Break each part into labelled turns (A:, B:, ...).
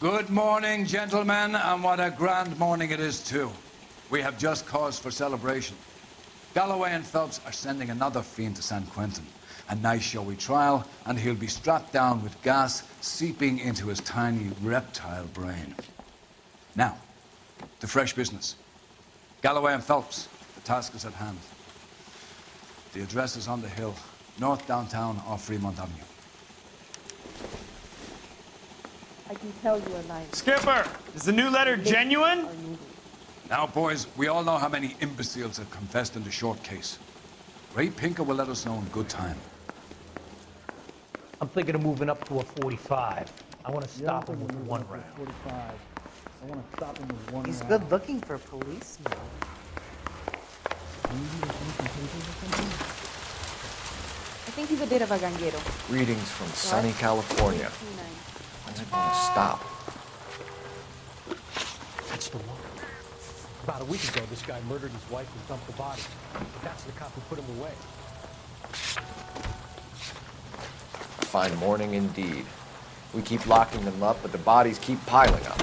A: Good morning, gentlemen, and what a grand morning it is, too. We have just cause for celebration. Galloway and Phelps are sending another fiend to San Quentin. A nice showy trial, and he'll be strapped down with gas seeping into his tiny reptile brain. Now, to fresh business. Galloway and Phelps, the task is at hand. The address is on the hill, north downtown off Fremont Avenue.
B: I can tell you are lying.
C: Skipper, is the new letter genuine?
A: Now, boys, we all know how many imbeciles have confessed in the short case. Ray Pinker will let us know in good time.
D: I'm thinking of moving up to a 45. I want to stop him with one round.
E: 45. I want to stop him with one
F: He's
E: round.
F: good looking for a policeman.
B: I think he's a bit of a ganguero.
G: Greetings from sunny California. When's it gonna stop?
D: That's the one. About a week ago, this guy murdered his wife and dumped the body. That's the cop who put him away.
G: Fine morning indeed. We keep locking them up, but the bodies keep piling up.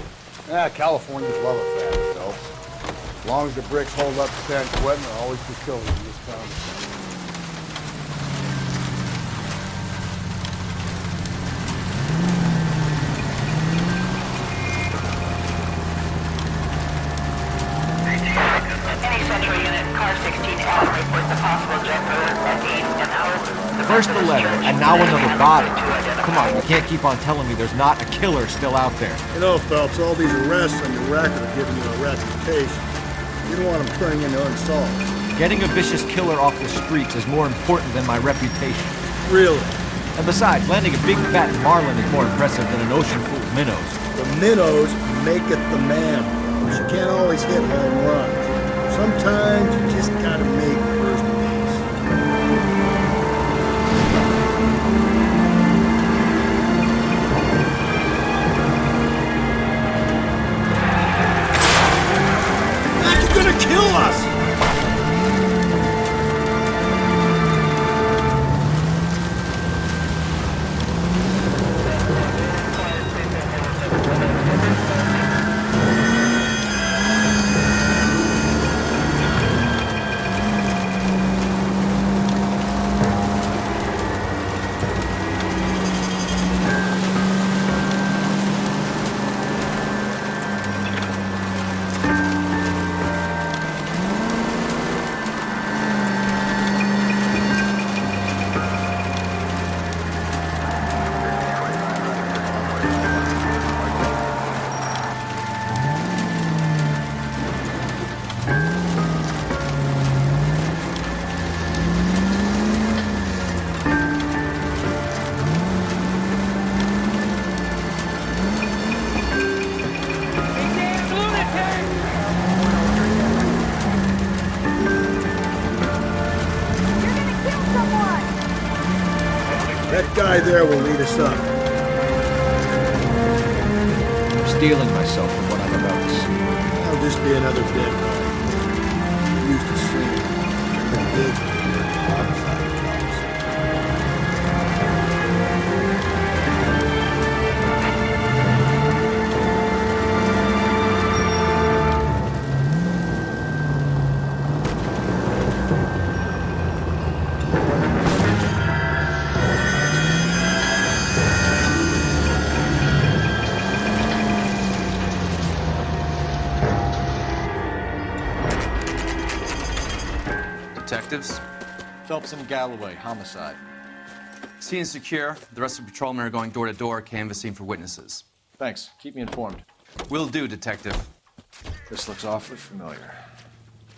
E: Yeah, Californians love a fat Phelps. As long as the bricks hold up to San Quentin, there'll always be killers in this town.
H: Any Central Unit, Car 16L reports a possible jet alert at 8 an hour.
G: First the letter, and now another body. Come on, you can't keep on telling me there's not a killer still out there.
E: You know, Phelps, all these arrests on your record are giving you a reputation. You don't want them turning into unsolved.
G: Getting a vicious killer off the streets is more important than my reputation.
E: Really?
G: And besides, landing a big fat marlin is more impressive than an ocean full of minnows.
E: The minnows make it the man. But you can't always hit home runs. Sometimes you just gotta make first base. You're gonna kill us! That guy there will lead us up.
G: I'm steeling myself for what I'm about to see.
E: I'll just be another dead body. Used to see the big homicide cops.
I: Detectives?
C: Phelps and Galloway, homicide.
I: Scene is secure. The rest of the patrolmen are going door to door, canvassing for witnesses.
C: Thanks. Keep me informed.
I: Will do, Detective.
G: This looks awfully familiar.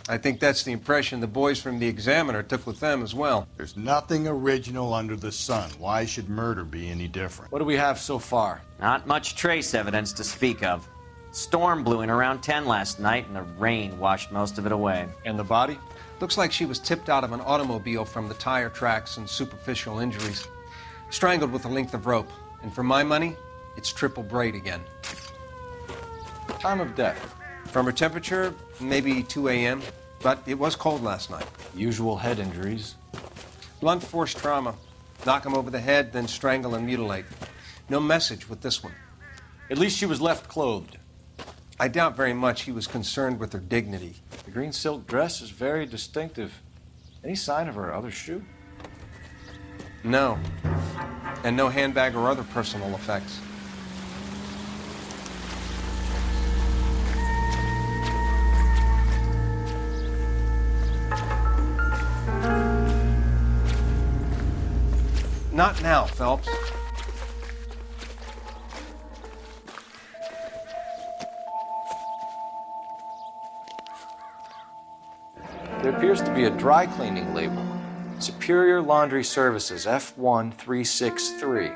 J: I think that's the impression the boys from the Examiner took with them as well.
K: There's nothing original under the sun. Why should murder be any different?
C: What do we have so far?
L: Not much trace evidence to speak of. Storm blew in around 10 last night, and the rain washed most of it away.
C: And the body?
J: Looks like she was tipped out of an automobile from the tire tracks and superficial injuries. Strangled with a length of rope. And for my money, it's triple braid again.
C: Time of death?
J: From her temperature, maybe 2 a.m., but it was cold last night.
C: Usual head injuries?
J: Blunt force trauma. Knock him over the head, then strangle and mutilate. No message with this one.
C: At least she was left clothed.
J: I doubt very much he was concerned with her dignity.
C: The green silk dress is very distinctive. Any sign of her other shoe?
J: No. And no handbag or other personal effects. Not now, Phelps.
C: There appears to be a dry cleaning label. Superior Laundry Services, F1363.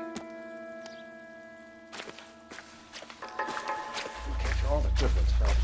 J: Catch all the good ones, Phelps.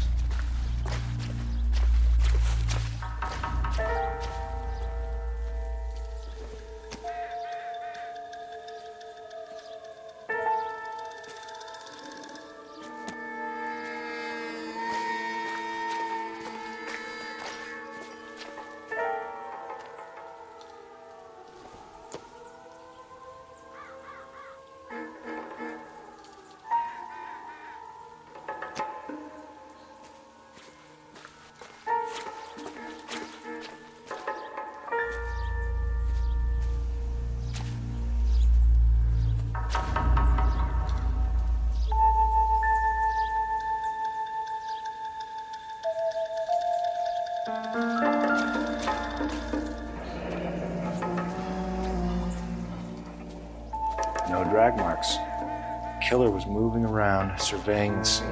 C: No drag marks. Killer was moving around, surveying the scene.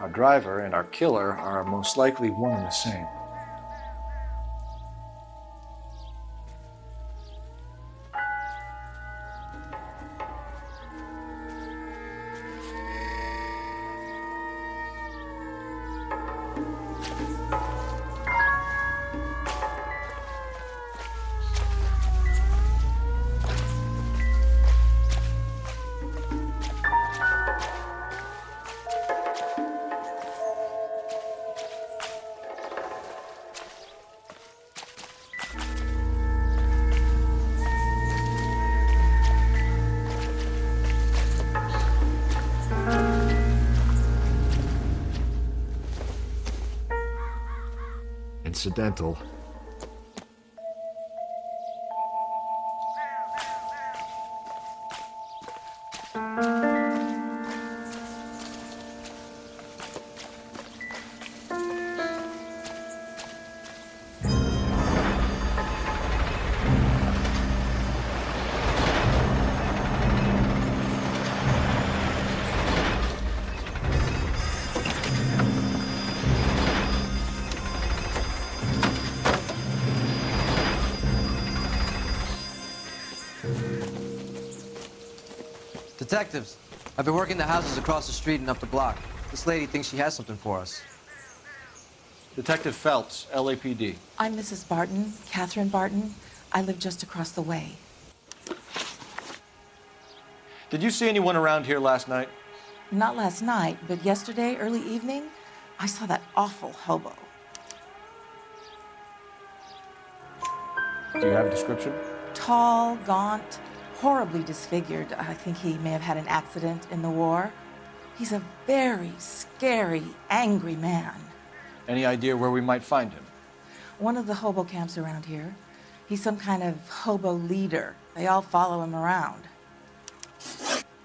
C: Our driver and our killer are most likely one and the same. Incidental.
I: Detectives, I've been working the houses across the street and up the block. This lady thinks she has something for us.
C: Detective Phelps, LAPD.
F: I'm Mrs. Barton, Catherine Barton. I live just across the way.
C: Did you see anyone around here last night?
F: Not last night, but yesterday, early evening, I saw that awful hobo.
C: Do you have a description?
F: Tall, gaunt, horribly disfigured. I think he may have had an accident in the war. He's a very scary, angry man.
C: Any idea where we might find him?
F: One of the hobo camps around here. He's some kind of hobo leader. They all follow him around.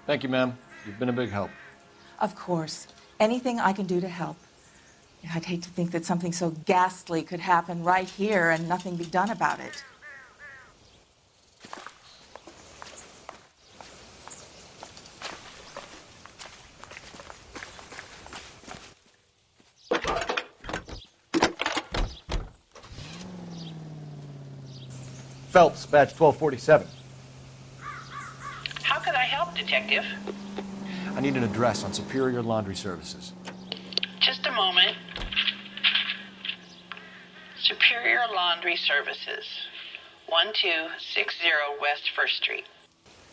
C: Thank you, ma'am. You've been a big help.
F: Of course. Anything I can do to help. I'd hate to think that something so ghastly could happen right here and nothing be done about it.
C: Phelps, badge 1247.
H: How can I help, Detective?
C: I need an address on Superior Laundry Services.
H: Just a moment. Superior Laundry Services, 1260 West 1st Street.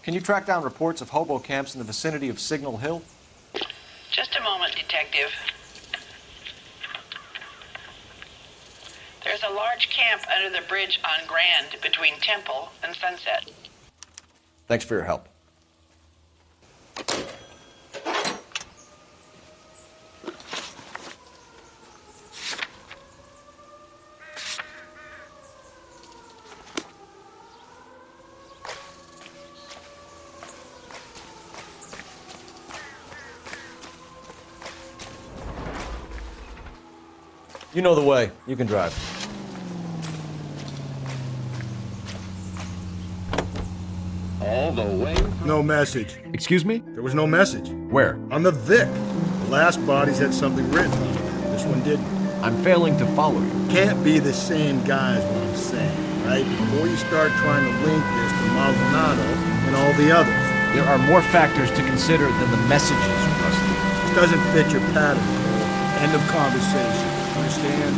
C: Can you track down reports of hobo camps in the vicinity of Signal Hill?
H: Just a moment, Detective. There's a large camp under the bridge on Grand between Temple and Sunset.
G: Thanks for your help. You know the way. You can drive.
E: All the way? No message.
G: Excuse me?
E: There was no message.
G: Where?
E: On the Vic. The last bodies had something written on it. This one didn't.
G: I'm failing to follow you.
E: Can't be the same guy is what I'm saying, right? Before you start trying to link this to Maldonado and all the others.
G: There are more factors to consider than the messages, Rusty.
E: This doesn't fit your pattern, Cole. End of conversation. Understand?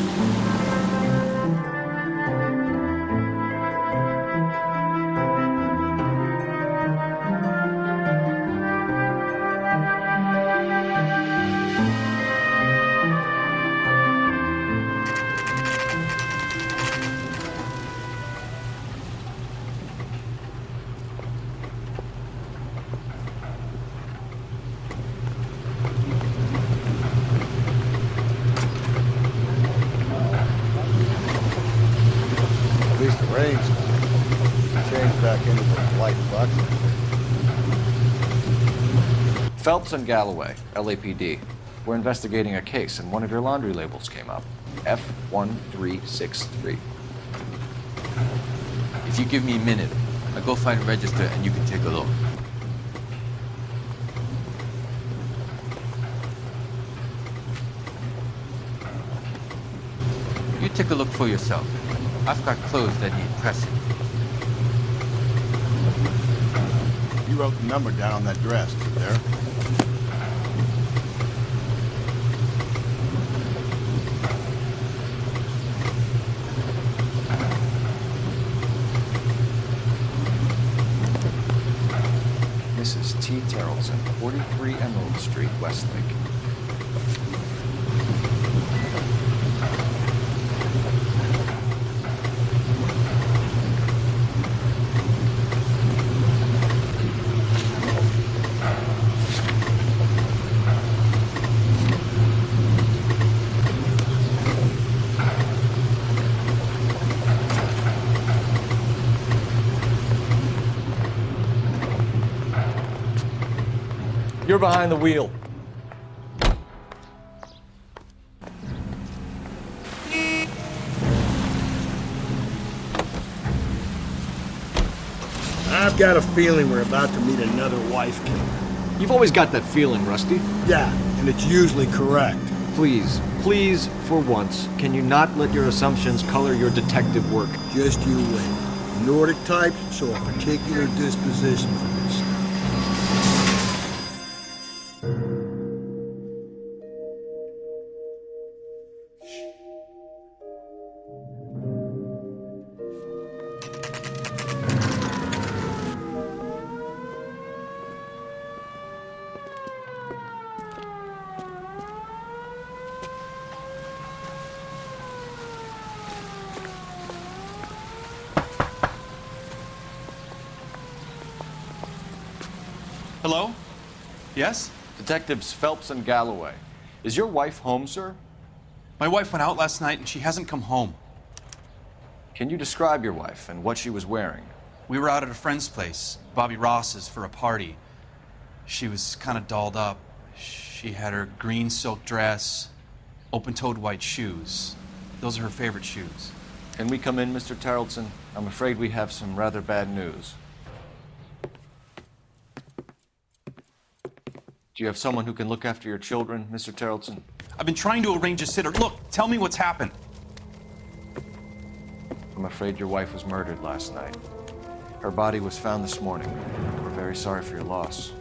E: At least the rain's changed back into those light bucks.
G: Phelps and Galloway, LAPD. We're investigating a case, and one of your laundry labels came up. F1363.
M: If you give me a minute, I'll go find a register and you can take a look. You take a look for yourself. I've got clothes that need pressing.
K: You wrote the number down on that dress, is it there?
G: Mrs. T. Terrellson, 43 Emerald Street, Westlake. You're behind the wheel.
E: I've got a feeling we're about to meet another wife killer.
G: You've always got that feeling, Rusty.
E: Yeah, and it's usually correct.
G: Please, please, for once, can you not let your assumptions color your detective work?
E: Just you wait. Nordic types show a particular disposition for this stuff.
N: Hello? Yes?
G: Detectives Phelps and Galloway. Is your wife home, sir?
N: My wife went out last night and she hasn't come home.
G: Can you describe your wife and what she was wearing?
N: We were out at a friend's place, Bobby Ross's, for a party. She was kind of dolled up. She had her green silk dress, open-toed white shoes. Those are her favorite shoes.
G: Can we come in, Mr. Tarleton? I'm afraid we have some rather bad news. Do you have someone who can look after your children, Mr. Tarleton?
N: I've been trying to arrange a sitter. Look, tell me what's happened.
G: I'm afraid your wife was murdered last night. Her body was found this morning. We're very sorry for your loss.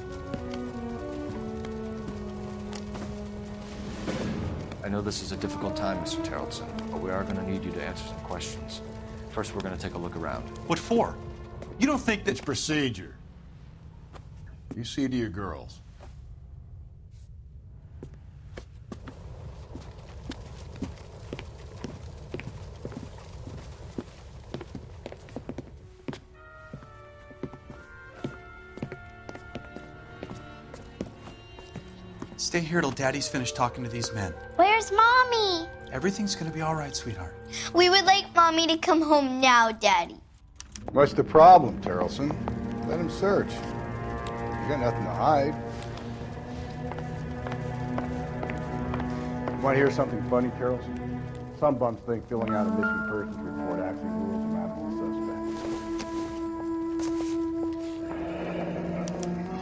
G: I know this is a difficult time, Mr. Tarleton, but we are going to need you to answer some questions. First, we're going to take a look around.
N: What for? You don't think that...
K: It's procedure. You see to your girls.
N: Stay here till Daddy's finished talking to these men.
O: Where's Mommy?
N: Everything's gonna be all right, sweetheart.
O: We would like Mommy to come home now, Daddy.
K: What's the problem, Terrelson? Let him search. You got nothing to hide. Want to hear something funny, Terrelson? Some bums think filling out a missing persons report actually rules them out as a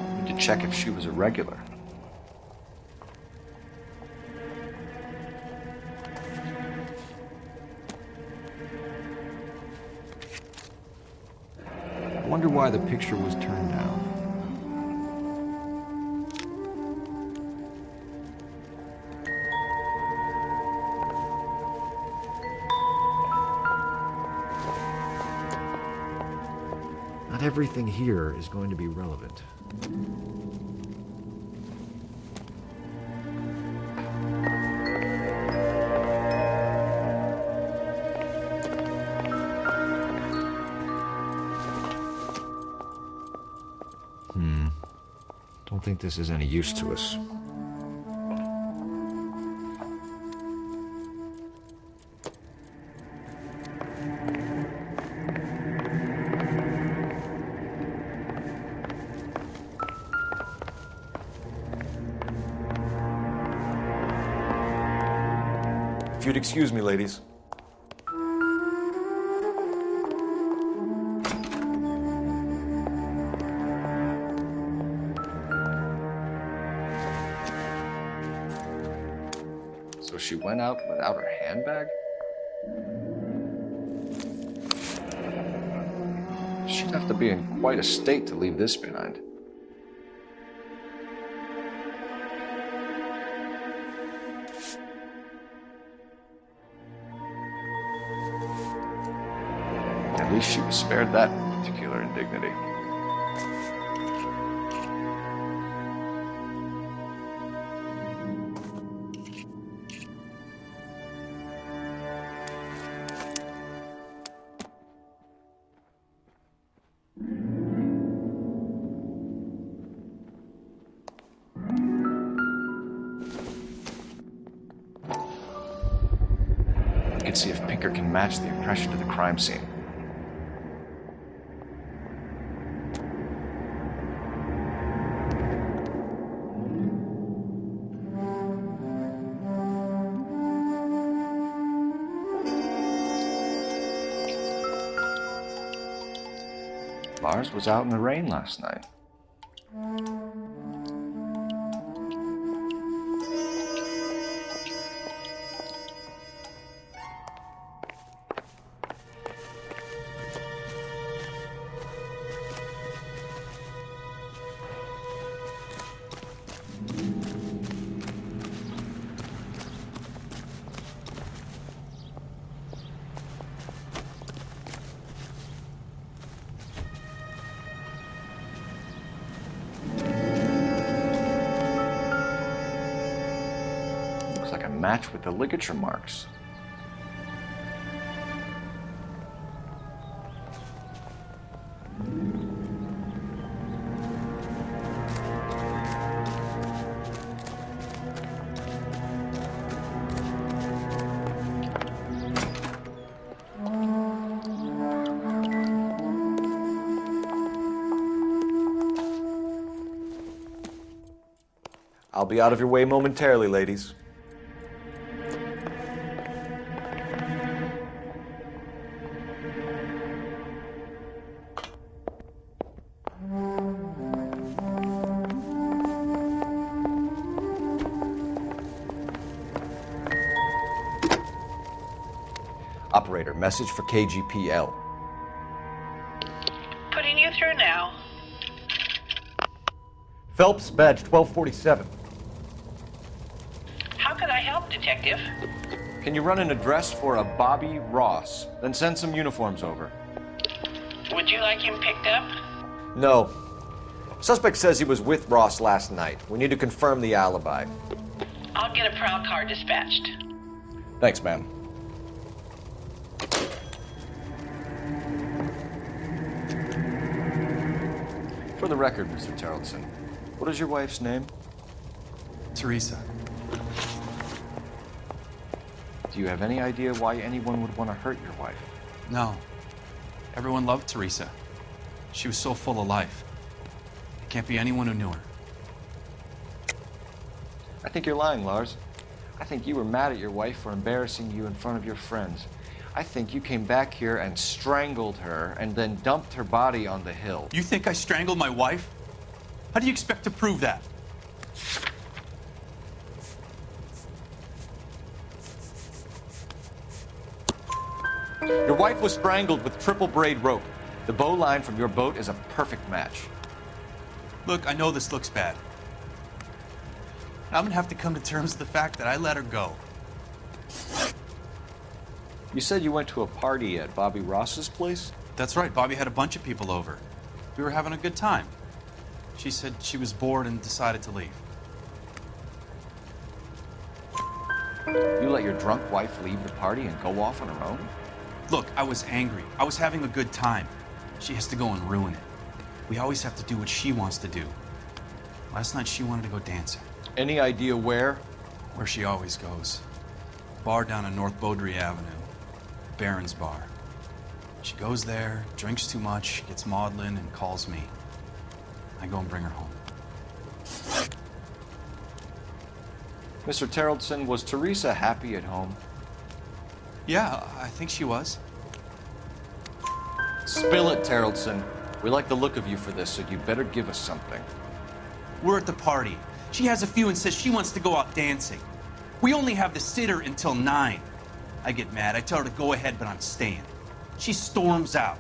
K: suspect.
C: Need to check if she was a regular. I wonder why the picture was turned down. Not everything here is going to be relevant. Don't think this is any use to us. If you'd excuse me, ladies. So she went out without her handbag? She'd have to be in quite a state to leave this behind. At least she was spared that particular indignity. We can see if Pinker can match the impression to the crime scene. Lars was out in the rain last night. Looks like a match with the ligature marks. I'll be out of your way momentarily, ladies. Operator, message for KGPL.
H: Putting you through now.
C: Phelps, badge 1247.
H: How can I help, Detective?
C: Can you run an address for a Bobby Ross? Then send some uniforms over.
H: Would you like him picked up?
C: No. Suspect says he was with Ross last night. We need to confirm the alibi.
H: I'll get a prowl car dispatched.
C: Thanks, ma'am. For the record, Mr. Tarleton, what is your wife's name?
N: Teresa.
C: Do you have any idea why anyone would want to hurt your wife?
N: No. Everyone loved Teresa. She was so full of life. It can't be anyone who knew her.
C: I think you're lying, Lars. I think you were mad at your wife for embarrassing you in front of your friends. I think you came back here and strangled her and then dumped her body on the hill.
N: You think I strangled my wife? How do you expect to prove that?
C: Your wife was strangled with triple braid rope. The bow line from your boat is a perfect match.
N: Look, I know this looks bad. I'm gonna have to come to terms with the fact that I let her go.
C: You said you went to a party at Bobby Ross's place?
N: That's right, Bobby had a bunch of people over. We were having a good time. She said she was bored and decided to leave.
C: You let your drunk wife leave the party and go off on her own?
N: Look, I was angry. I was having a good time. She has to go and ruin it. We always have to do what she wants to do. Last night she wanted to go dancing.
C: Any idea where?
N: Where she always goes. Bar down on North Beaudry Avenue. Baron's Bar. She goes there, drinks too much, gets maudlin, and calls me. I go and bring her home.
C: Mr. Terrellson, was Teresa happy at home?
N: Yeah, I think she was.
C: Spill it, Terrellson. We like the look of you for this, so you better give us something.
N: We're at the party. She has a few and says she wants to go out dancing. We only have the sitter until 9. I get mad. I tell her to go ahead, but I'm staying. She storms out.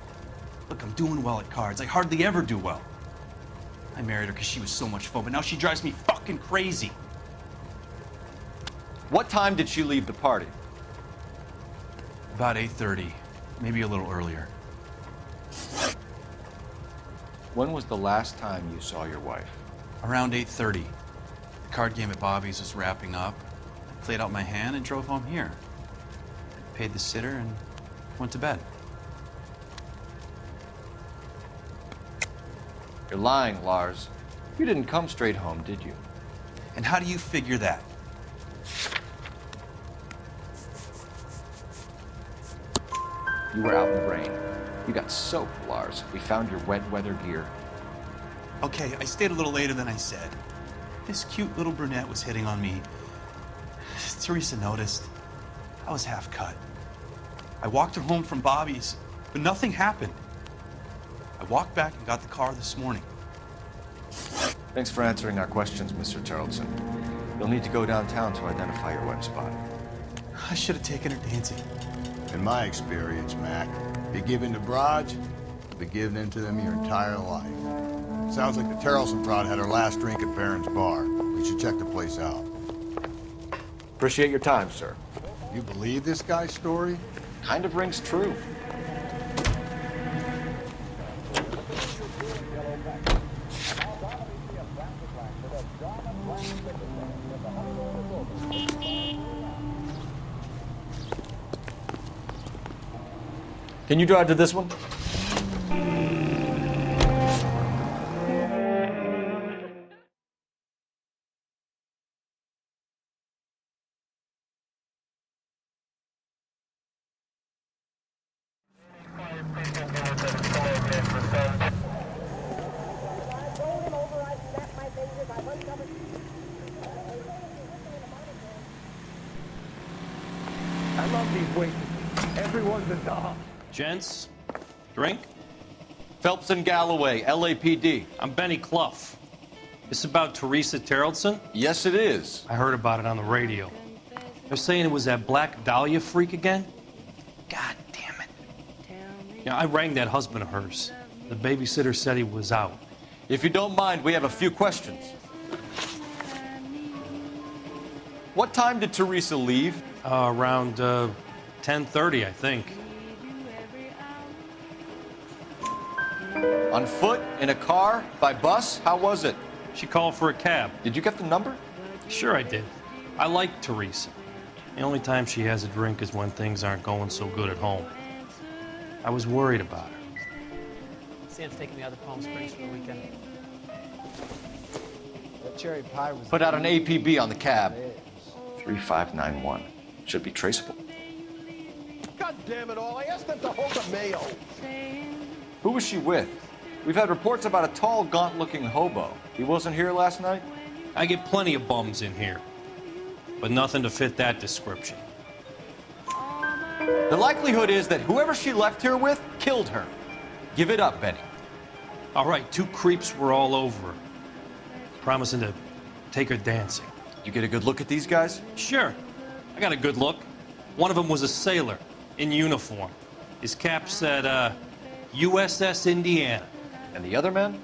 N: Look, I'm doing well at cards. I hardly ever do well. I married her because she was so much fun, but now she drives me fucking crazy.
C: What time did she leave the party?
N: About 8:30, maybe a little earlier.
C: When was the last time you saw your wife?
N: Around 8:30. The card game at Bobby's was wrapping up. I played out my hand and drove home here. Paid the sitter and went to bed.
C: You're lying, Lars. You didn't come straight home, did you?
N: And how do you figure that?
C: You were out in the rain. You got soaked, Lars. We found your wet weather gear.
N: Okay, I stayed a little later than I said. This cute little brunette was hitting on me. Teresa noticed. I was half cut. I walked her home from Bobby's, but nothing happened. I walked back and got the car this morning.
C: Thanks for answering our questions, Mr. Terrellson. You'll need to go downtown to identify your wife's body.
N: I should have taken her dancing.
K: In my experience, Mac, if you give in to broads, you'll be giving in to them your entire life. Sounds like the Terrellson broad had her last drink at Baron's Bar. We should check the place out.
C: Appreciate your time, sir.
K: You believe this guy's story?
C: Kind of rings true. Can you drive to this one?
D: I love these waiters. Everyone's a doll.
P: Gents, drink?
C: Phelps and Galloway, LAPD.
P: I'm Benny Clough. This about Teresa Terrellson?
C: Yes, it is.
P: I heard about it on the radio. They're saying it was that Black Dahlia freak again? God damn it. Yeah, I rang that husband of hers. The babysitter said he was out.
C: If you don't mind, we have a few questions. What time did Teresa leave?
P: Around 10:30, I think.
C: On foot? In a car? By bus? How was it?
P: She called for a cab.
C: Did you get the number?
P: Sure I did. I like Teresa. The only time she has a drink is when things aren't going so good at home. I was worried about her.
Q: Sam's taking me out to Palm Springs for the weekend. cherry pie was...
C: Put out an APB on the cab. 3591. Should be traceable.
D: God damn it all, I asked them to hold the mail.
C: Who was she with? We've had reports about a tall, gaunt-looking hobo. He wasn't here last night?
P: I get plenty of bums in here, but nothing to fit that description.
C: The likelihood is that whoever she left here with killed her. Give it up, Benny.
P: All right, 2 creeps were all over her, promising to take her dancing.
C: You get a good look at these guys?
P: Sure. I got a good look. One of them was a sailor in uniform. His cap said, USS Indiana.
C: And the other men?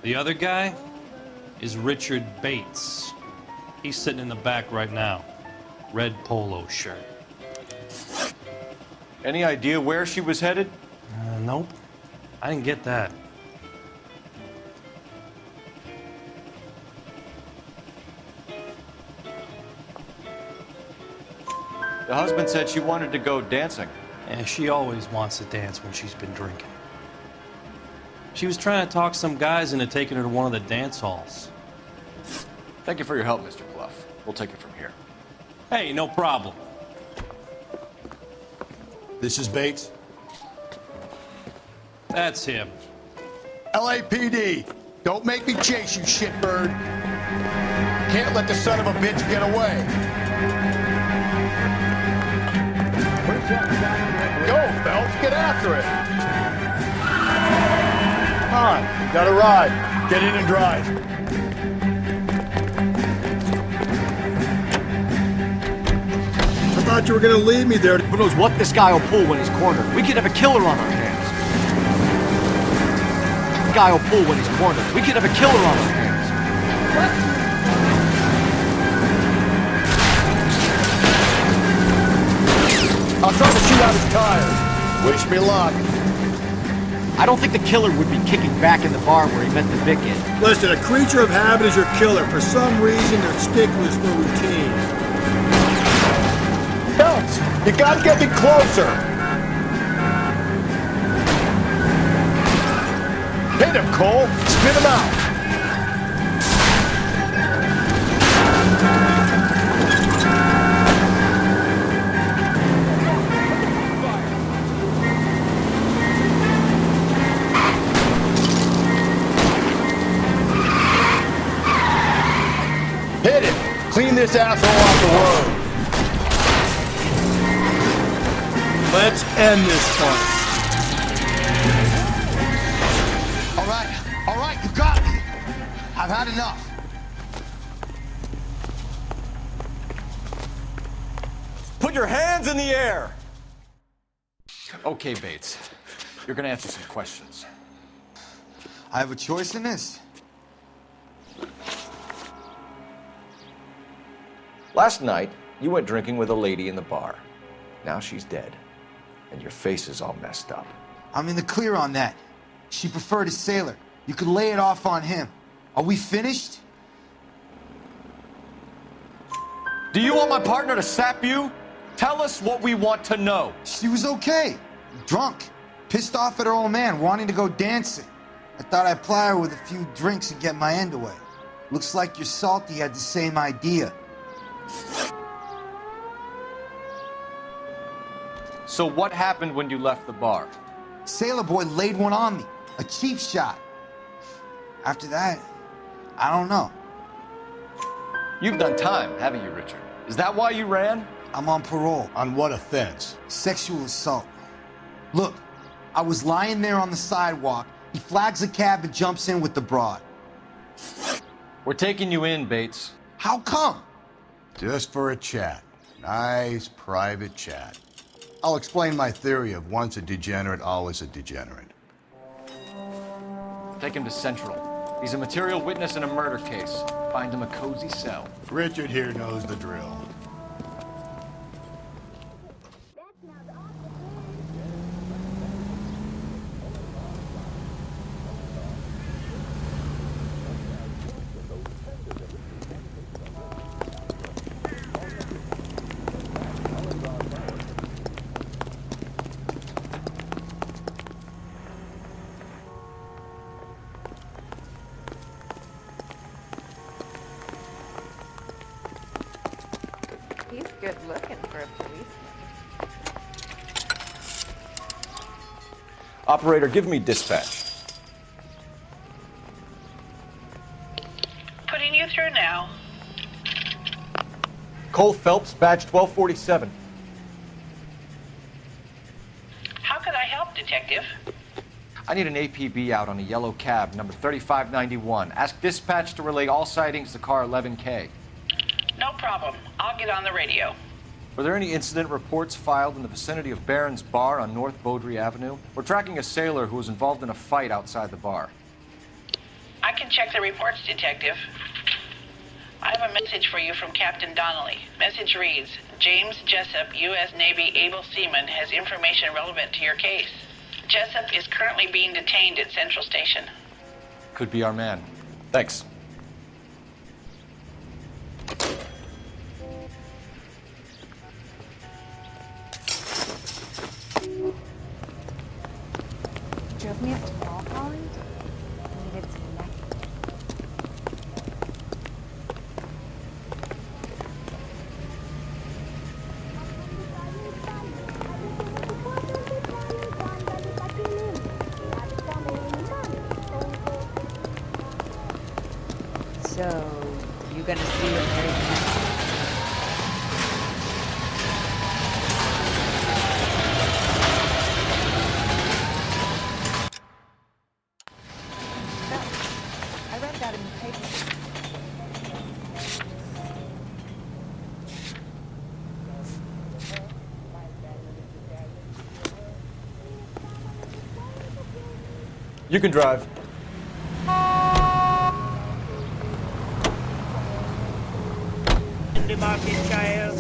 P: The other guy is Richard Bates. He's sitting in the back right now. Red polo shirt.
C: Any idea where she was headed?
P: Nope. I didn't get that.
C: The husband said she wanted to go dancing.
P: Yeah, she always wants to dance when she's been drinking. She was trying to talk some guys into taking her to one of the dance halls.
C: Thank you for your help, Mr. Clough. We'll take it from here.
P: Hey, no problem.
K: This is Bates.
P: That's him.
K: LAPD, don't make me chase you, shitbird. Can't let the son of a bitch get away. Go, Phelps, get after it. Come on, got a ride. Get in and drive.
E: I thought you were gonna leave me there.
C: Who knows what this guy will pull when he's cornered? We could have a killer on our hands. This guy will pull when he's cornered. We could have a killer on our hands.
K: I'll try to shoot out his tires. Wish me luck.
C: I don't think the killer would be kicking back in the bar where he met the Vic in.
E: Listen, a creature of habit is your killer. For some reason, they're sticklers for routine.
K: Phelps, you gotta get me closer. Hit him, Cole. Spit him out. Hit him. Clean this asshole off the road.
E: Let's end this fight.
K: All right, you got me. I've had enough.
C: Put your hands in the air! Okay, Bates. You're gonna answer some questions.
Q: I have a choice in this?
C: Last night, you went drinking with a lady in the bar. Now she's dead, and your face is all messed up.
Q: I'm in the clear on that. She preferred a sailor. You could lay it off on him. Are we finished?
C: Do you want my partner to sap you? Tell us what we want to know.
Q: She was okay. Drunk. Pissed off at her old man, wanting to go dancing. I thought I'd ply her with a few drinks and get my end away. Looks like your Salty had the same idea.
C: So what happened when you left the bar?
Q: Sailor boy laid one on me. A cheap shot. After that, I don't know.
C: You've done time, haven't you, Richard? Is that why you ran?
Q: I'm on parole.
K: On what offense?
Q: Sexual assault. Look, I was lying there on the sidewalk. He flags a cab and jumps in with the broad.
C: We're taking you in, Bates.
Q: How come?
K: Just for a chat. Nice private chat. I'll explain my theory of once a degenerate, always a degenerate.
C: Take him to Central. He's a material witness in a murder case. Find him a cozy cell.
K: Richard here knows the drill.
B: looking for a policeman.
C: Operator, give me dispatch.
H: Putting you through now.
C: Cole Phelps, badge 1247.
H: How could I help, Detective?
C: I need an APB out on a yellow cab, number 3591. Ask dispatch to relay all sightings to car 11K.
H: No problem. I'll get on the radio.
C: Were there any incident reports filed in the vicinity of Barron's Bar on North Beaudry Avenue? We're tracking a sailor who was involved in a fight outside the bar.
H: I can check the reports, Detective. I have a message for you from Captain Donnelly. Message reads, James Jessup, U.S. Navy able seaman, has information relevant to your case. Jessup is currently being detained at Central Station.
C: Could be our man. Thanks.
B: Drove me up to Ball Holland. Needed some neck. So, you gonna see a married man? I read that in the paper.
C: You can drive.
H: The market child.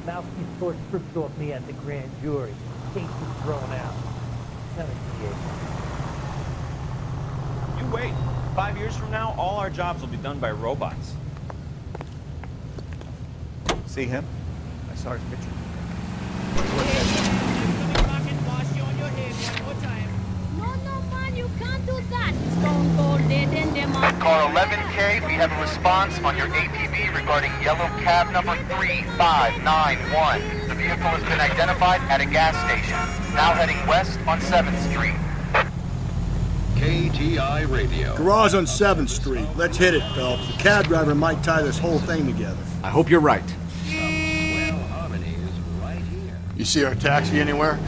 D: Mouthpiece tore strips off me at the grand jury. Case was thrown out.
L: You wait. 5 years from now, all our jobs will be done by robots.
C: See him? I saw his picture.
R: No, man, you can't do that. Stone Cold dead in them.
S: Car 11K, we have a response on your APB regarding yellow cab number 3591. The vehicle has been identified at a gas station. Now heading west on 7th Street.
E: KTI Radio. Garage on 7th Street. Let's hit it, Phelps. The cab driver might tie this whole thing together.
C: I hope you're right.
K: You see our taxi anywhere?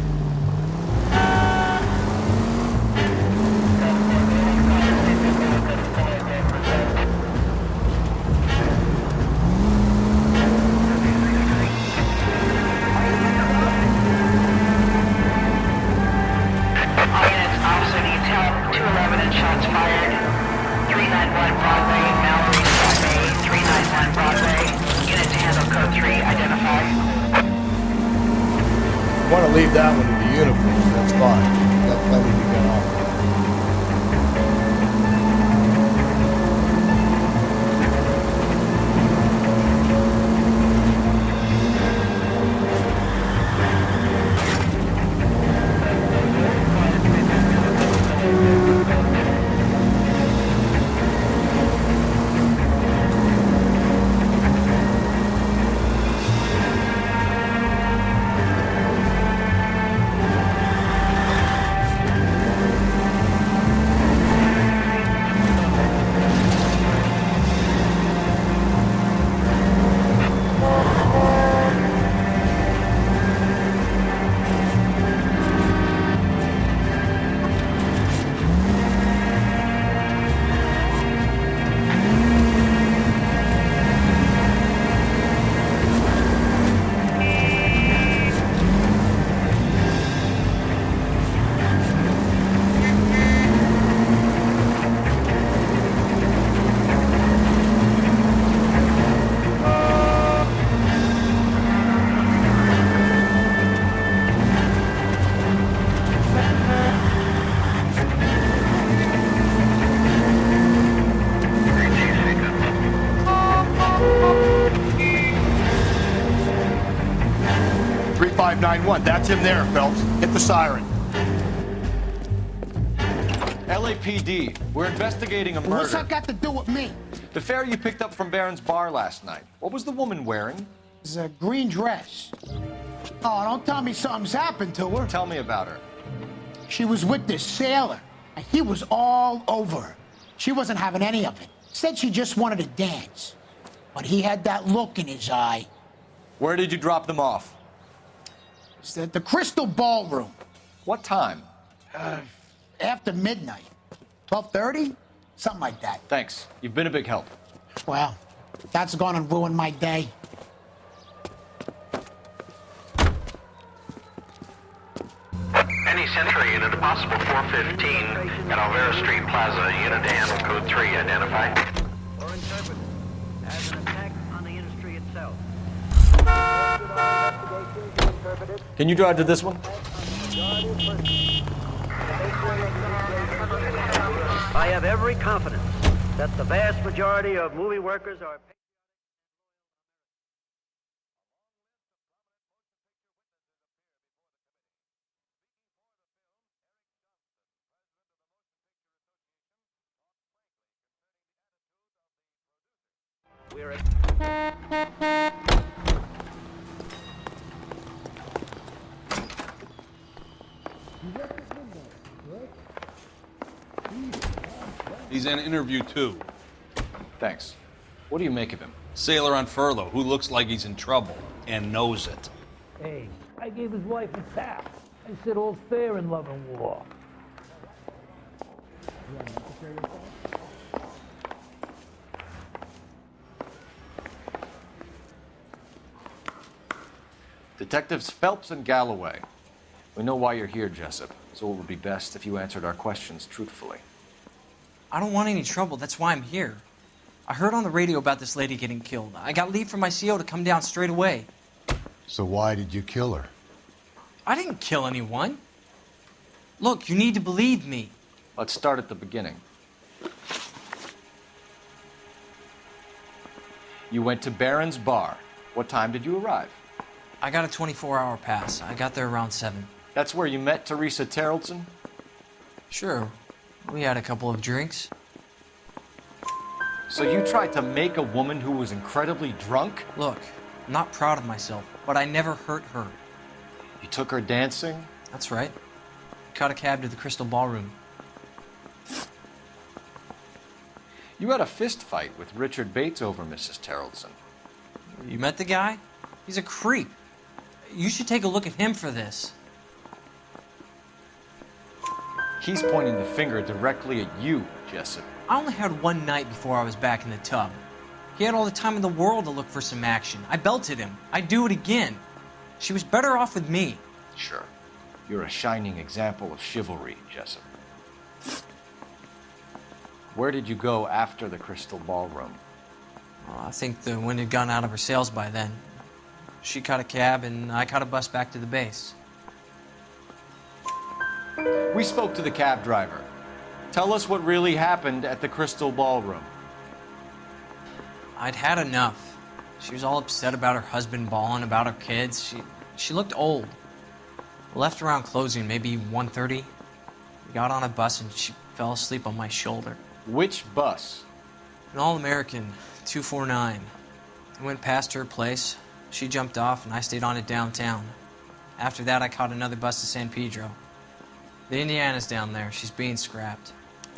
K: Want to leave that one to the uniforms, that's fine. Got plenty to get on. 3591. That's him there, Phelps. Hit the siren.
C: LAPD, we're investigating a murder.
Q: What's that got to do with me?
C: The fare you picked up from Barron's bar last night. What was the woman wearing?
Q: It's a green dress. Oh, don't tell me something's happened to her.
C: Tell me about her.
Q: She was with this sailor, and he was all over her. She wasn't having any of it. Said she just wanted to dance. But he had that look in his eye.
C: Where did you drop them off?
Q: It's at the Crystal Ballroom.
C: What time?
Q: After midnight. 12:30? Something like that.
C: Thanks. You've been a big help.
Q: Well, that's gonna ruin my day.
S: Any Century unit, a possible 415 at Alvera Street Plaza, unit to handle code 3, identify.
D: Or interpreted as an attack on the industry itself.
C: Can you drive to this one?
D: I have every confidence that the vast majority of movie workers are... We're
T: He's in interview 2.
C: Thanks. What do you make of him?
T: Sailor on furlough who looks like he's in trouble and knows it.
U: Hey, I gave his wife a tap. I said all's fair in love and war.
C: Detectives Phelps and Galloway. We know why you're here, Jessup, so it would be best if you answered our questions truthfully.
V: I don't want any trouble. That's why I'm here. I heard on the radio about this lady getting killed. I got leave from my CO to come down straight away.
K: So why did you kill her?
V: I didn't kill anyone. Look, you need to believe me.
C: Let's start at the beginning. You went to Barron's bar. What time did you arrive?
V: I got a 24-hour pass. I got there around 7.
C: That's where you met Teresa Terrelson?
V: Sure. We had a couple of drinks.
C: So you tried to make a woman who was incredibly drunk?
V: Look, I'm not proud of myself, but I never hurt her.
C: You took her dancing?
V: That's right. Caught a cab to the Crystal Ballroom.
C: You had a fist fight with Richard Bates over Mrs. Terrelson.
V: You met the guy? He's a creep. You should take a look at him for this.
C: He's pointing the finger directly at you, Jessup.
V: I only had one night before I was back in the tub. He had all the time in the world to look for some action. I belted him. I'd do it again. She was better off with me.
C: Sure. You're a shining example of chivalry, Jessup. Where did you go after the Crystal Ballroom?
V: Well, I think the wind had gone out of her sails by then. She caught a cab, and I caught a bus back to the base.
C: We spoke to the cab driver. Tell us what really happened at the Crystal Ballroom.
V: I'd had enough. She was all upset about her husband bawling about her kids. She looked old. Left around closing, maybe 1:30. We got on a bus, and she fell asleep on my shoulder.
C: Which bus?
V: An All-American, 249. I went past her place. She jumped off, and I stayed on it downtown. After that, I caught another bus to San Pedro. The Indiana's down there. She's being scrapped.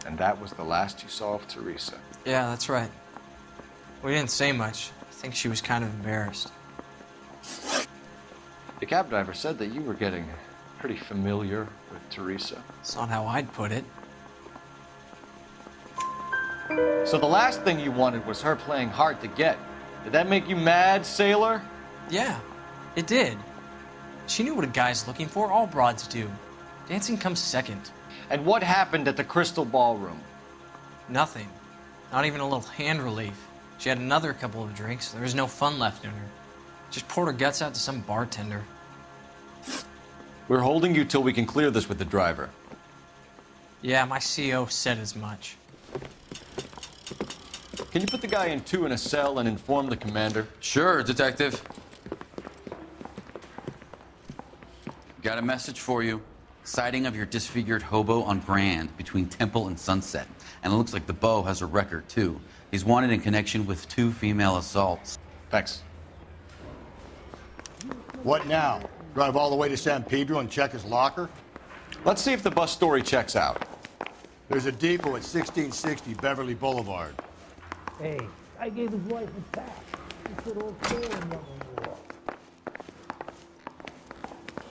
C: And that was the last you saw of Teresa?
V: Yeah, that's right. We didn't say much. I think she was kind of embarrassed.
C: The cab driver said that you were getting pretty familiar with Teresa.
V: It's not how I'd put it.
C: So the last thing you wanted was her playing hard to get. Did that make you mad, sailor?
V: Yeah, it did. She knew what a guy's looking for. All broads do. Dancing comes second.
C: And what happened at the Crystal Ballroom?
V: Nothing. Not even a little hand relief. She had another couple of drinks. There was no fun left in her. Just poured her guts out to some bartender.
C: We're holding you till we can clear this with the driver.
V: Yeah, my CO said as much.
C: Can you put the guy in 2 in a cell and inform the commander?
M: Sure, Detective.
T: Got a message for you. Sighting of your disfigured hobo on Grand between Temple and Sunset. And it looks like the Beau has a record, too. He's wanted in connection with 2 female assaults.
C: Thanks.
K: What now? Drive all the way to San Pedro and check his locker?
C: Let's see if the bus story checks out.
K: There's a depot at 1660 Beverly Boulevard.
U: Hey, I gave his wife a tap. He said all's fair in love and war.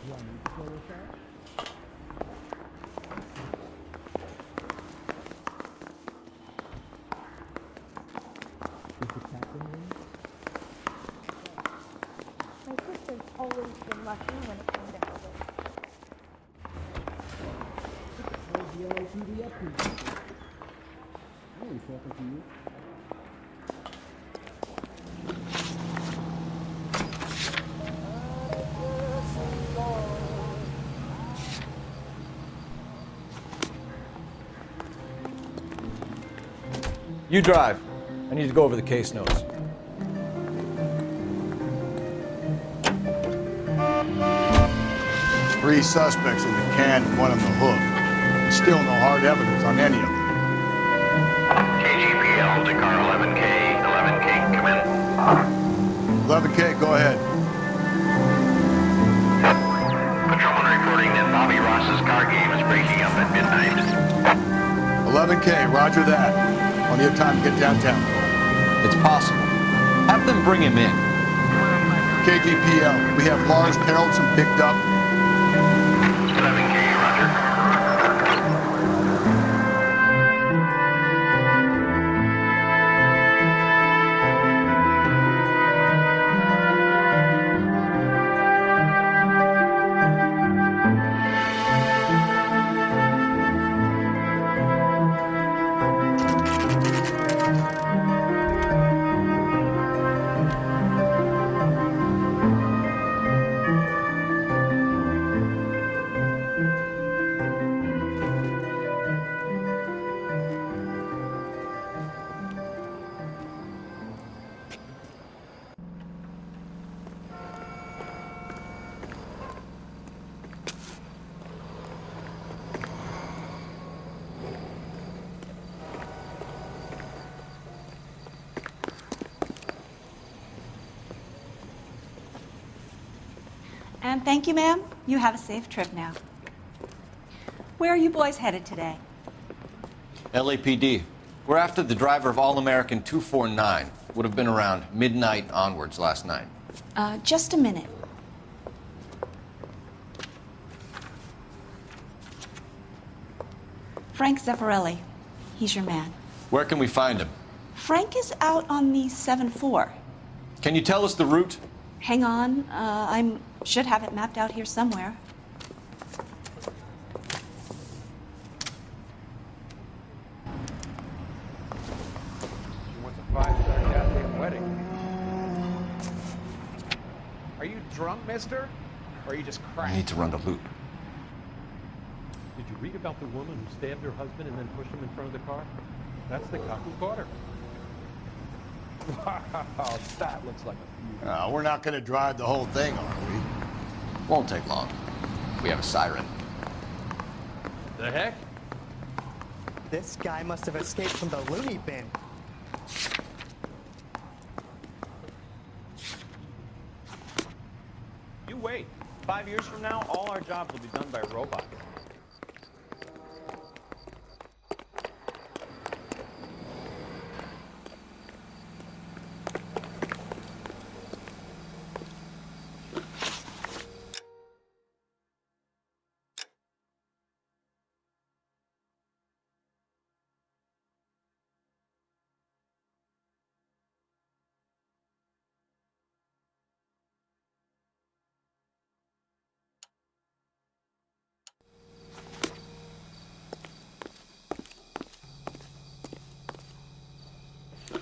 U: You want me to go with that? Is the captain in?
B: My sister's always been lucky when it came to housing.
U: Where's the LAPD up here? I ain't talking to you.
C: You drive. I need to go over the case notes.
K: Three suspects in the can and one on the hook. And still no hard evidence on any of them.
S: KGPL to car 11K. 11K, come in.
K: 11K, go ahead.
S: Patrolman reporting that Bobby Ross's car game is breaking up at midnight.
K: 11K, roger that. Plenty of time to get downtown.
C: It's possible. Have them bring him in.
K: KGPL, we have Lars Terrellson picked up.
S: 11K, roger.
B: And thank you, ma'am. You have a safe trip now. Where are you boys headed today?
C: LAPD. We're after the driver of All-American 249. Would have been around midnight onwards last night.
B: Just a minute. Frank Zeffirelli. He's your man.
C: Where can we find him?
B: Frank is out on the 7-4.
C: Can you tell us the route?
B: Hang on. I should have it mapped out here somewhere.
A: She wants a 5-star goddamn wedding. Are you drunk, mister? Or are you just
C: I
A: cracked?
C: need to run the loop.
P: Did you read about the woman who stabbed her husband and then pushed him in front of the car? That's the cop who caught her.
A: Wow, that looks like a feud.
K: We're not going to drive the whole thing, are we?
C: Won't take long. We have a siren.
P: The heck?
J: This guy must have escaped from the loony bin.
A: You wait. 5 years from now, all our jobs will be done by robots.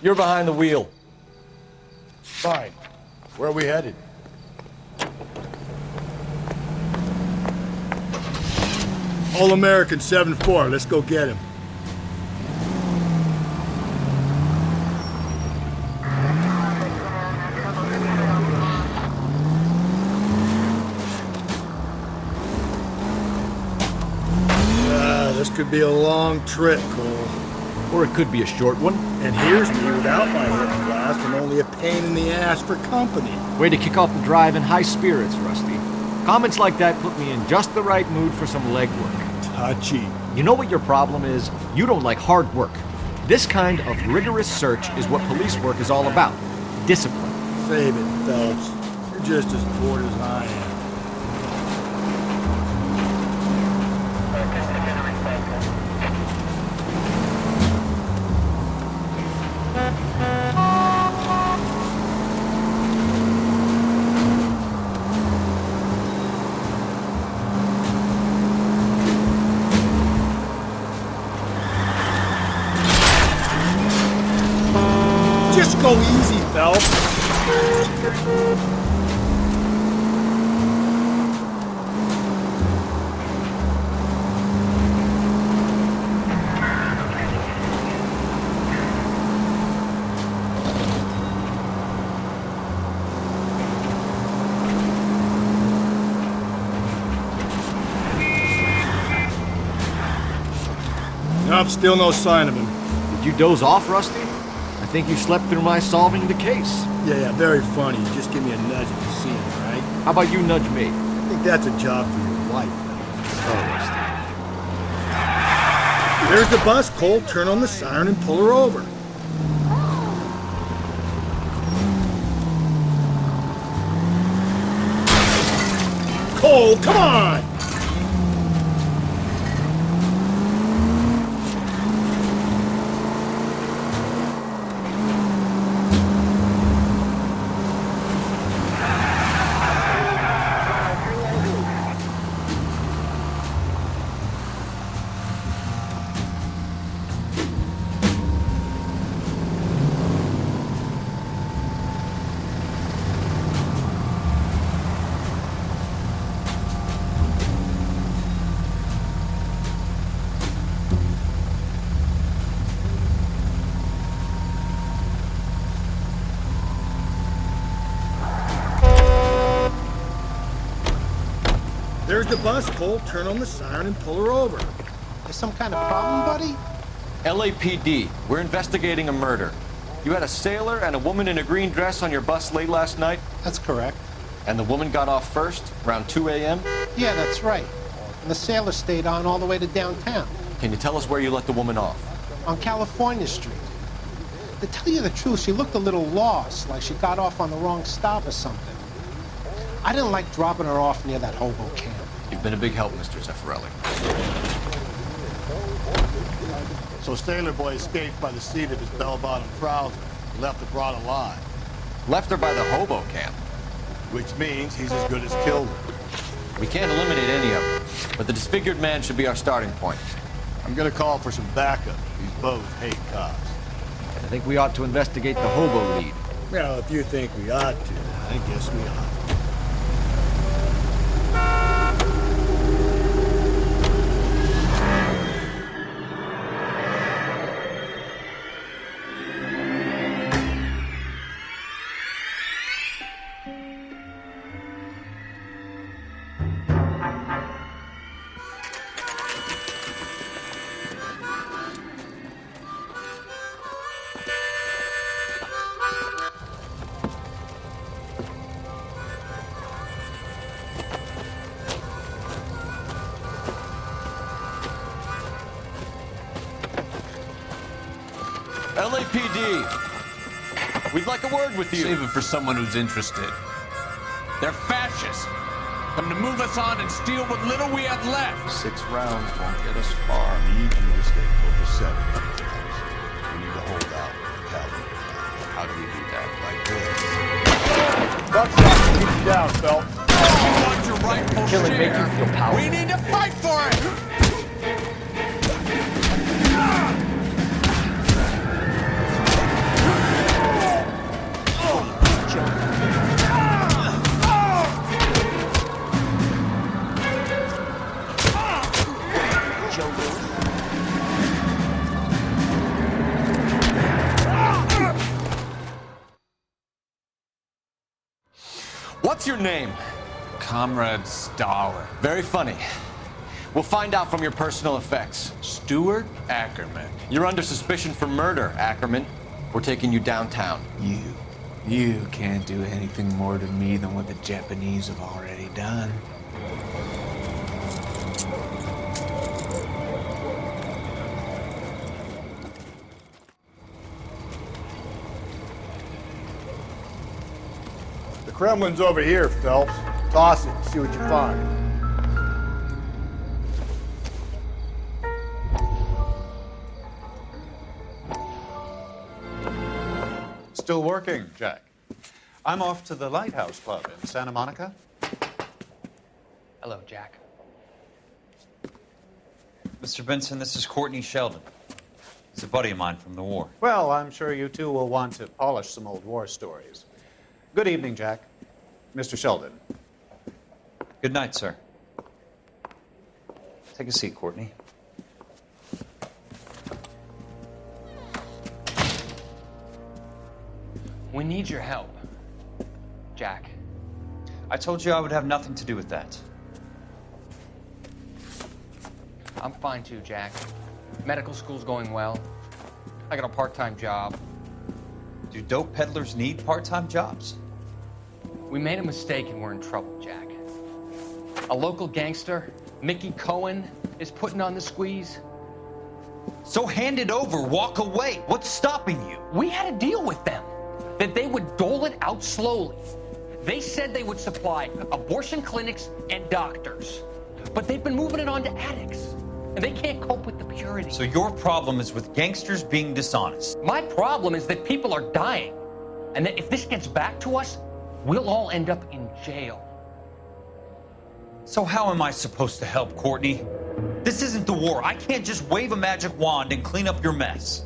C: You're behind the wheel.
K: Fine. Where are we headed? All-American 7-4. Let's go get him.
E: could be a long trip, Cole.
G: Or it could be a short one.
E: And here's me without my looking glass and only a pain in the ass for company.
G: Way to kick off the drive in high spirits, Rusty. Comments like that put me in just the right mood for some legwork.
E: Touchy.
G: You know what your problem is? You don't like hard work. This kind of rigorous search is what police work is all about. Discipline.
E: Save it, Phelps. You're just as bored as I am. Just go easy, Phelps. Nope, still no sign of him.
G: Did you doze off, Rusty? I think you slept through my solving the case.
E: Yeah, very funny. Just give me a nudge if you see him, right?
G: How about you nudge me?
E: I think that's a job for your wife,
G: Oh, Rusty.
E: There's the bus, Cole. Turn on the siren and pull her over. Cole, come on! There's the bus, Cole. Turn on the siren and pull her over.
D: There's some kind of problem, buddy?
G: LAPD. We're investigating a murder. You had a sailor and a woman in a green dress on your bus late last night?
D: That's correct.
G: And the woman got off first, around 2 a.m.?
D: Yeah, that's right. And the sailor stayed on all the way to downtown.
G: Can you tell us where you let the woman off?
D: On California Street. To tell you the truth, she looked a little lost, like she got off on the wrong stop or something. I didn't like dropping her off near that hobo camp.
G: You've been a big help, Mr. Zeffirelli.
K: So Sailor Boy escaped by the seat of his bell-bottom trouser. He left the broad alive.
G: Left her by the hobo camp.
K: Which means he's as good as killed her.
G: We can't eliminate any of them, but the disfigured man should be our starting point.
K: I'm gonna call for some backup. These bows hate cops.
G: I think we ought to investigate the hobo lead.
E: Well, if you think we ought to, I guess we ought.
G: LAPD, we'd like a word with you.
M: Save it for someone who's interested. They're fascists. Come to move us on and steal what little we have left.
G: 6 rounds won't get us far.
K: I need you to stay focused 7. We need to hold out for Calvin.
G: How do we do that?
K: Like this. Buckshot can keep you down, Phelps.
M: You want your rightful
G: Killing
M: share.
G: make you feel powerful.
M: We need to fight for it!
G: What's your name?
M: Comrade Stoller.
G: Very funny.
C: We'll find out from your personal effects.
M: Stuart Ackerman.
C: You're under suspicion for murder, Ackerman. We're taking you downtown.
M: You can't do anything more to me than what the Japanese have already done.
K: The Kremlin's over here, Phelps. Toss it, see what you find.
F: Still working, Jack. I'm off to the Lighthouse Club in Santa Monica.
I: Hello, Jack.
T: Mr. Benson, this is Courtney Sheldon. He's a buddy of mine from the war.
F: Well, I'm sure you two will want to polish some old war stories. Good evening, Jack. Mr. Sheldon.
T: Good night, sir. Take a seat, Courtney.
I: We need your help, Jack.
T: I told you I would have nothing to do with that.
I: I'm fine too, Jack. Medical school's going well. I got a part-time job.
T: Do dope peddlers need part-time jobs?
I: We made a mistake and we're in trouble, Jack. A local gangster, Mickey Cohen, is putting on the squeeze.
T: So hand it over, walk away. What's stopping you?
I: We had a deal with them that they would dole it out slowly. They said they would supply abortion clinics and doctors, but they've been moving it on to addicts, and they can't cope with the purity.
T: So your problem is with gangsters being dishonest?
I: My problem is that people are dying, and that if this gets back to us, we'll all end up in jail.
T: So how am I supposed to help, Courtney? This isn't the war. I can't just wave a magic wand and clean up your mess.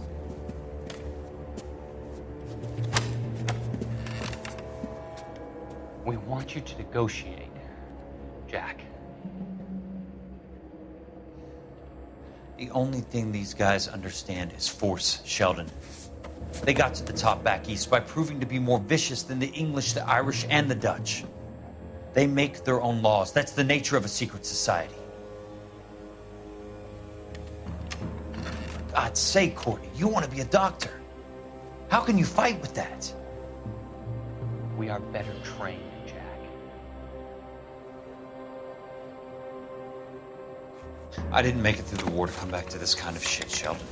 I: We want you to negotiate, Jack.
T: The only thing these guys understand is force, Sheldon. They got to the top back east by proving to be more vicious than the English, the Irish, and the Dutch. They make their own laws. That's the nature of a secret society. For God's sake, Courtney, you want to be a doctor. How can you fight with that?
I: We are better trained, Jack.
T: I didn't make it through the war to come back to this kind of shit, Sheldon.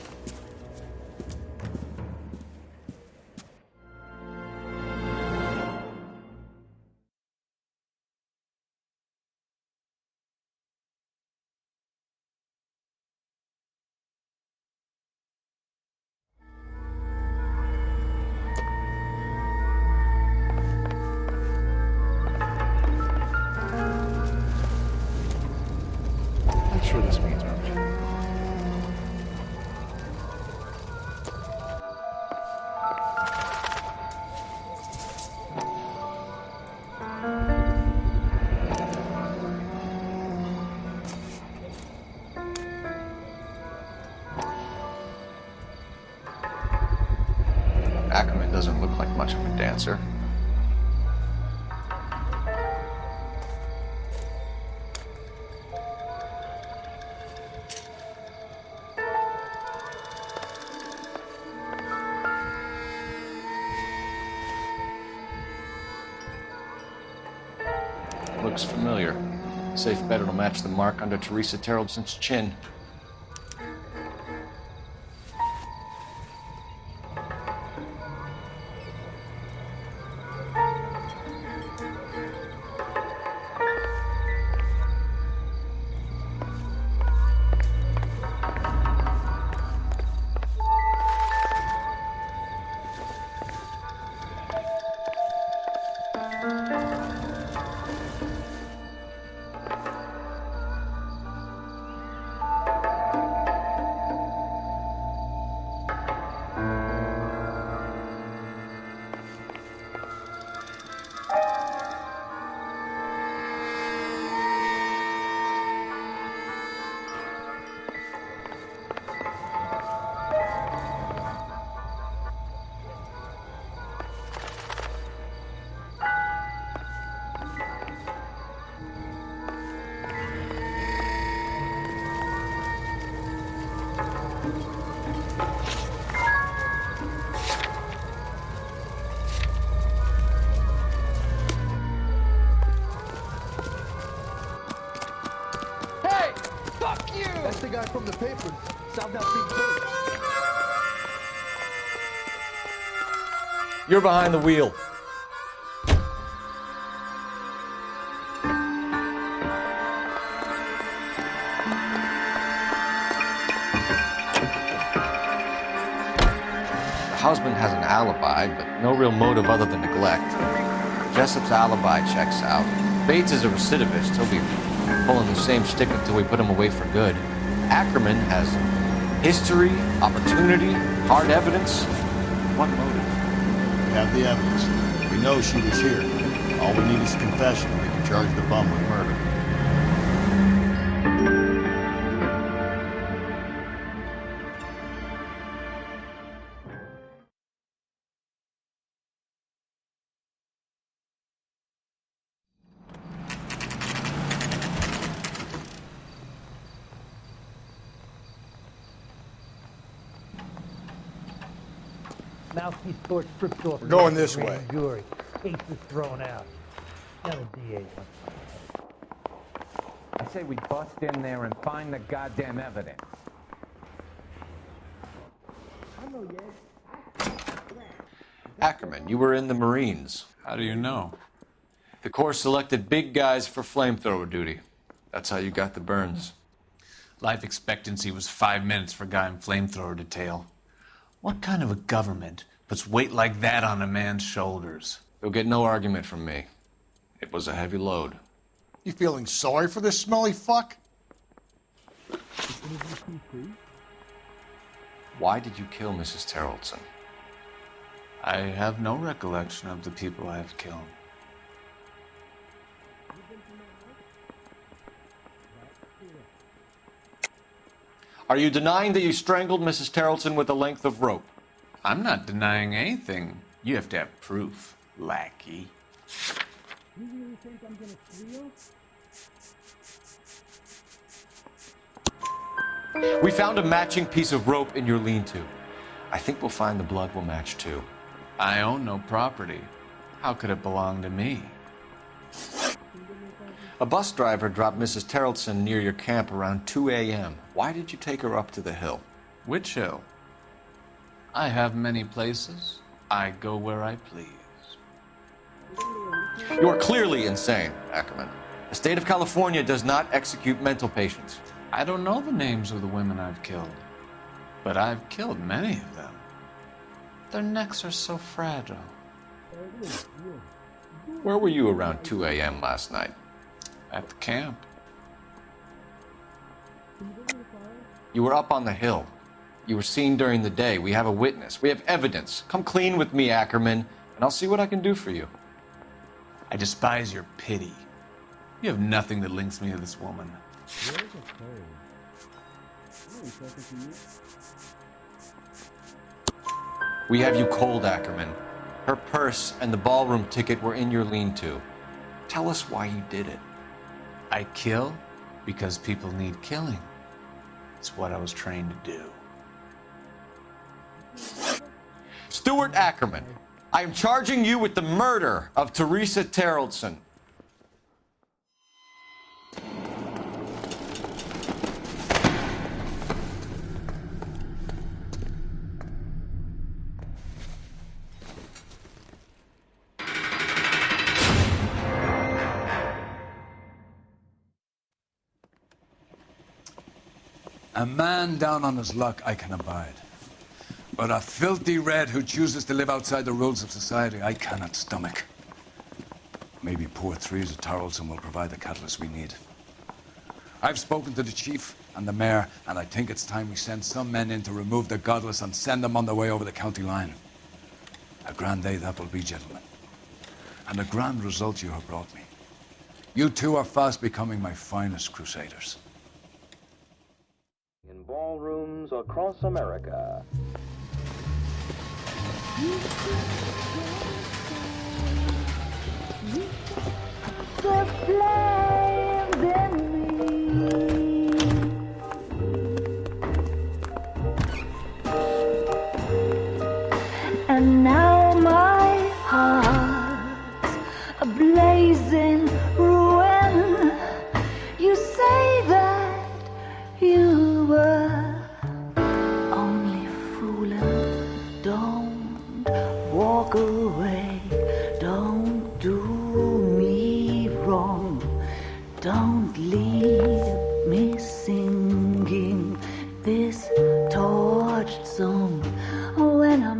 C: I'm sure this means much. Ackerman doesn't look like much of a dancer. Looks familiar. Safe bet it'll match the mark under Teresa Terrelson's chin.
U: papers. Solved that big case.
C: You're behind the wheel. The husband has an alibi, but no real motive other than neglect. Jessup's alibi checks out. Bates is a recidivist. He'll be pulling the same stick until we put him away for good. Ackerman has history, opportunity, hard evidence. What motive?
K: We have the evidence. We know she was here. All we need is a confession. We can charge the bum with murder.
U: Mouthpiece torch stripped off.
K: We're going this way.
U: Jury. Case is thrown out. Now the DA wants.
N: I say we bust in there and find the goddamn evidence.
C: Ackerman, you were in the Marines.
M: How do you know?
C: The Corps selected big guys for flamethrower duty. That's how you got the burns.
M: Life expectancy was 5 minutes for a guy in flamethrower detail. What kind of a government puts weight like that on a man's shoulders?
C: You'll get no argument from me. It was a heavy load.
K: You feeling sorry for this smelly fuck?
C: Why did you kill Mrs. Terrelson?
M: I have no recollection of the people I have killed.
C: Are you denying that you strangled Mrs. Terrelson with a length of rope?
M: I'm not denying anything. You have to have proof, lackey.
U: You really think I'm gonna squeal?
C: We found a matching piece of rope in your lean-to. I think we'll find the blood will match too.
M: I own no property. How could it belong to me?
C: A bus driver dropped Mrs. Terrelson near your camp around 2 a.m. Why did you take her up to the hill?
M: Which hill? I have many places. I go where I please.
C: You are clearly insane, Ackerman. The state of California does not execute mental patients.
M: I don't know the names of the women I've killed, but I've killed many of them. Their necks are so fragile.
C: Where were you around 2 a.m. last night?
M: At the camp.
C: You were up on the hill. You were seen during the day. We have a witness. We have evidence. Come clean with me, Ackerman, and I'll see what I can do for you.
M: I despise your pity. You have nothing that links me to this woman.
C: We have you cold, Ackerman. Her purse and the ballroom ticket were in your lean-to. Tell us why you did it.
M: I kill because people need killing. It's what I was trained to do.
C: Stuart Ackerman, I am charging you with the murder of Teresa Terrelson.
O: A man down on his luck I can abide. But a filthy red who chooses to live outside the rules of society, I cannot stomach. Maybe poor Teresa Terrelson will provide the catalyst we need. I've spoken to the chief and the mayor, and I think it's time we send some men in to remove the godless and send them on their way over the county line. A grand day that will be, gentlemen. And a grand result you have brought me. You two are fast becoming my finest crusaders.
W: In ballrooms across America.
R: The flames in me. And now my heart's a blazing ruin. You say that you were
H: walk away. Don't do me wrong. Don't leave me singing this torched song when I'm